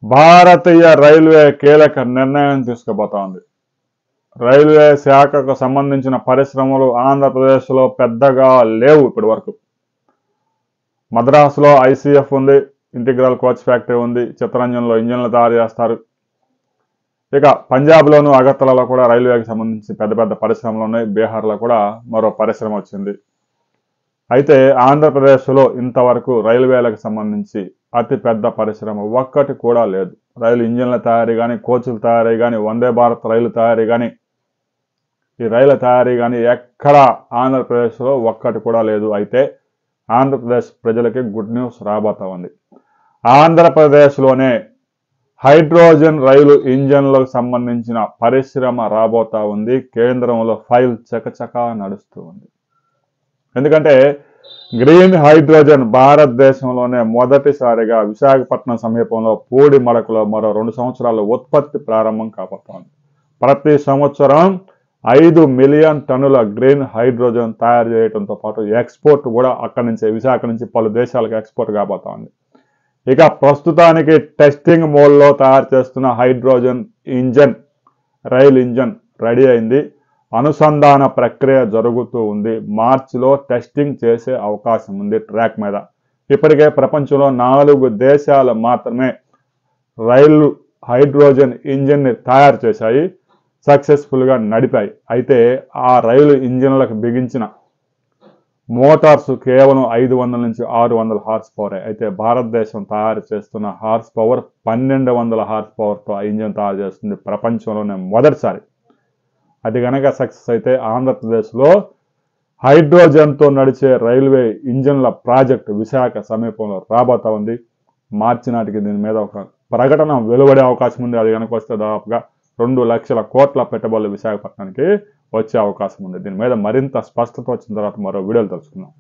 భారతీయ railway కీలక నిర్ణయం తీసుకోబోతా ఉంది. రైల్వే శాఖకు సంబంధించిన పరిశ్రమలు ఆంధ్రప్రదేశ్లో పెద్దగా లేవు ఇప్పటి వరకు. మద్రాసులో ఐసీఎఫ్ ఉంది, ఇంటిగ్రల్ కోచ్ ఫ్యాక్టరీ ఉంది, చిత్తరంజన్లో ఇంజన్లు తయారు చేస్తారు. ఇక పంజాబ్లోను అగర్తలలో కూడా రైల్వేకి సంబంధించి పెద్ద పెద్ద పరిశ్రమలు ఉన్నాయి. బీహార్లో కూడా మరో పరిశ్రమ వచ్చింది. అయితే ఆంధ్రప్రదేశ్లో ఇంతవరకు రైల్వేలకు సంబంధించి అతి పెద్ద పరిశ్రమ ఒక్కటి కూడా లేదు. రైలు ఇంజన్ల తయారీ కానీ, కోచ్ల తయారీ కానీ, వందే భారత్ రైలు తయారీ కానీ, ఈ రైళ్ల తయారీ కానీ ఎక్కడ ఆంధ్రప్రదేశ్లో ఒక్కటి కూడా లేదు. అయితే ఆంధ్రప్రదేశ్ ప్రజలకి గుడ్ న్యూస్ రాబోతా ఉంది. ఆంధ్రప్రదేశ్లోనే హైడ్రోజన్ రైలు ఇంజన్లకు సంబంధించిన పరిశ్రమ రాబోతా ఉంది. కేంద్రంలో ఫైల్ చకచకా నడుస్తూ ఉంది. ఎందుకంటే గ్రీన్ హైడ్రోజన్ భారతదేశంలోనే మొదటిసారిగా విశాఖపట్నం సమీపంలో పూడిమడకలో మరో 2 సంవత్సరాల్లో ఉత్పత్తి ప్రారంభం కాబోతోంది. ప్రతి సంవత్సరం 5 మిలియన్ టన్నుల గ్రీన్ హైడ్రోజన్ తయారు చేయడంతో పాటు ఎక్స్పోర్ట్ కూడా అక్కడి నుంచి విశాఖ నుంచి పలు దేశాలకు ఎక్స్పోర్ట్ కాబోతోంది. ఇక ప్రస్తుతానికి టెస్టింగ్ మోడ్లో తయారు చేస్తున్న hydrogen engine, rail engine ready అయింది. అనుసంధాన ప్రక్రియ జరుగుతూ ఉంది. మార్చిలో టెస్టింగ్ చేసే అవకాశం ఉంది ట్రాక్ మీద. ఇప్పటికే ప్రపంచంలో 4 దేశాలు మాత్రమే రైలు హైడ్రోజన్ ఇంజన్ని తయారు చేశాయి, సక్సెస్ఫుల్గా నడిపాయి. అయితే ఆ రైలు ఇంజన్లకు బిగించిన మోటార్స్ కేవలం 500 నుంచి 600 హార్స్ పవర్. అయితే భారతదేశం తయారు చేస్తున్న హార్స్ పవర్ 1200 హార్స్ పవర్తో ఆ ఇంజన్ తయారు చేస్తుంది. ప్రపంచంలోనే మొదటిసారి. అది కనుక సక్సెస్ అయితే ఆంధ్రప్రదేశ్లో హైడ్రోజన్తో నడిచే రైల్వే ఇంజన్ల ప్రాజెక్టు విశాఖ సమీపంలో రాబోతా ఉంది. మార్చి నాటికి దీని మీద ఒక ప్రకటన వెలువడే అవకాశం ఉంది. అది కనుక వస్తే దాదాపుగా 2 లక్షల కోట్ల పెట్టుబడులు విశాఖపట్నానికి వచ్చే అవకాశం ఉంది. దీని మీద మరింత స్పష్టత వచ్చిన తర్వాత మరో వీడియోలు తెలుసుకుందాం.